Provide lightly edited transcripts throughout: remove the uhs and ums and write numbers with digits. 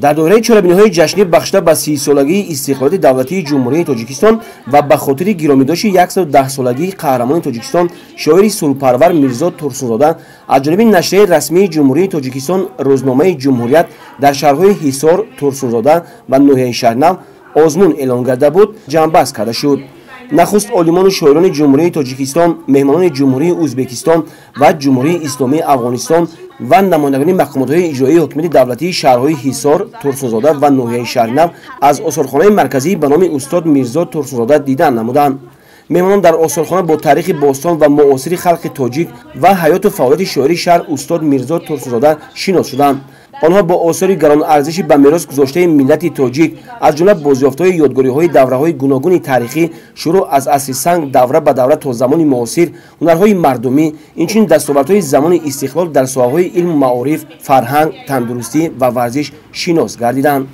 در دوره چالبینی‌های جشنی بخشیده به 30 سالگی استقلال دولتی جمهوری تاجیکستان و به خاطر گرامیداشت 110 سالگی قهرمان تاجیکستان شاعر صلح‌پرور میرزا ترسونزاده از جانب نشریه رسمی جمهوری تاجیکستان روزنامه جمهوریت در شهرهای حصار، ترسونزاده و نوحه شهرنو آزمون اعلان کرده بود جنببست کرده شد. نخست عالمان و شاعران جمهوری تاجیکستان، مهمانان جمهوری ازبکستان و جمهوری اسلامی افغانستان و نمایندگان مقامات اجرایی حکومت دولتی شهرهای حصار، ترسونزاده و نوحه شهرنو از آثارخانه مرکزی به نام استاد میرزا ترسونزاده دیدن نمودند. مهمانان در آثارخانه با تاریخ باستان و معاصر خلق تاجیک و حیات و فعالیت شاعری شهر استاد میرزا ترسونزاده شناس شدند. آنها با آثار گران ارزشی به میراث گذاشته ملت تاجیک از جمله بازیافت‌های یادگاری‌های دوره‌های گوناگون تاریخی شروع از عصر سنگ دوره به دوره تا زمان معاصر، هنرهای مردمی، اینچنین دستاوردهای زمان استقلال در ساحه‌های علم و معارف، فرهنگ، تندرستی و ورزش شناس گردیدند.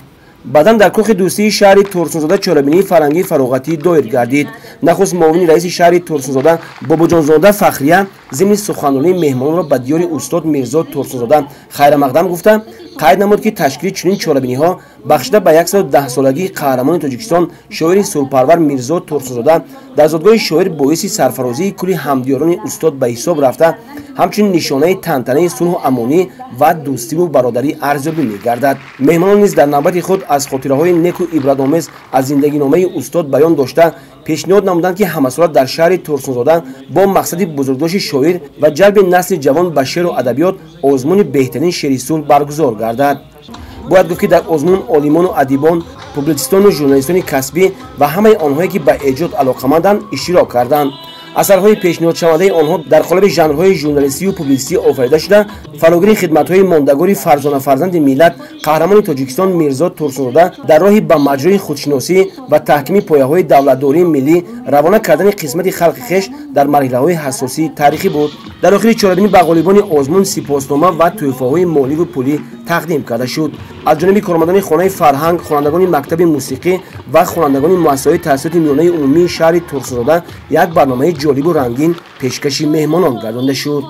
بعداً در کاخ دوستی شهر ترسونزاده چالبینی فرنگی فراغتی دایر گردید. نخست معاون رئیس شهر ترسونزاده باباجانزاده فخریه ضمن سخنرانی مهمانان را به دیار استاد میرزا ترسونزاده خیر مقدم گفته قید نمود که تشکیل چنین چالبینی‌ها بخشیده به 110 سالگی قهرمان تاجیکستان شاعر صلح‌پرور میرزا ترسونزاده در زادگاه شاعر باعث سرفرازی کلی همدیاران استاد به حساب رفته، همچنین نشانه تنتنه صلح و امانی و دوستی و برادری ارزیابی می‌گردد. مهمانان نیز در نوبت خود از خاطره‌های نیک و عبرت‌آمیز از زندگی‌نامه استاد بیان داشته پیشنهاد نمودند که همسالات در شهر ترسونزاده با مقصد بزرگداشت شاعر و جلب نسل جوان به شعر و ادبیات آزمون بهترین شعر صلح برگزار گردد. باید گفت که در آزمون عالمان و ادیبان، پوبلیسیستان و ژورنالیستان کسبی و همه آنهایی که به ایجاد علاقه‌مندند اشتراک کردند. اثرهای پیشنهاد شونده آنها در قالب ژانرهای ژورنالیستی و پوبلیسیستی آفریده شده، فراگیر خدمت‌های ماندگاری فرزانه فرزند ملت قهرمان تاجیکستان میرزا ترسونزاده در راه به مجرای خودشناسی و تحکیم پایه‌های دولتداری ملی روانه کردن قسمت خلق خویش در مرحله‌های حساسی تاریخی بود. در آخر چالبینی به غالبان آزمون سپاسنامه و تحفه‌های مالی و پولی تقدیم کرده شد. از جانب کارمندان خانه فرهنگ، خوانندگان مکتب موسیقی و خوانندگان مؤسسه‌های تحصیلات میانه عمومی شهر ترسونزاده یک برنامه جالب و رنگین پیشکش مهمانان گردانده شد.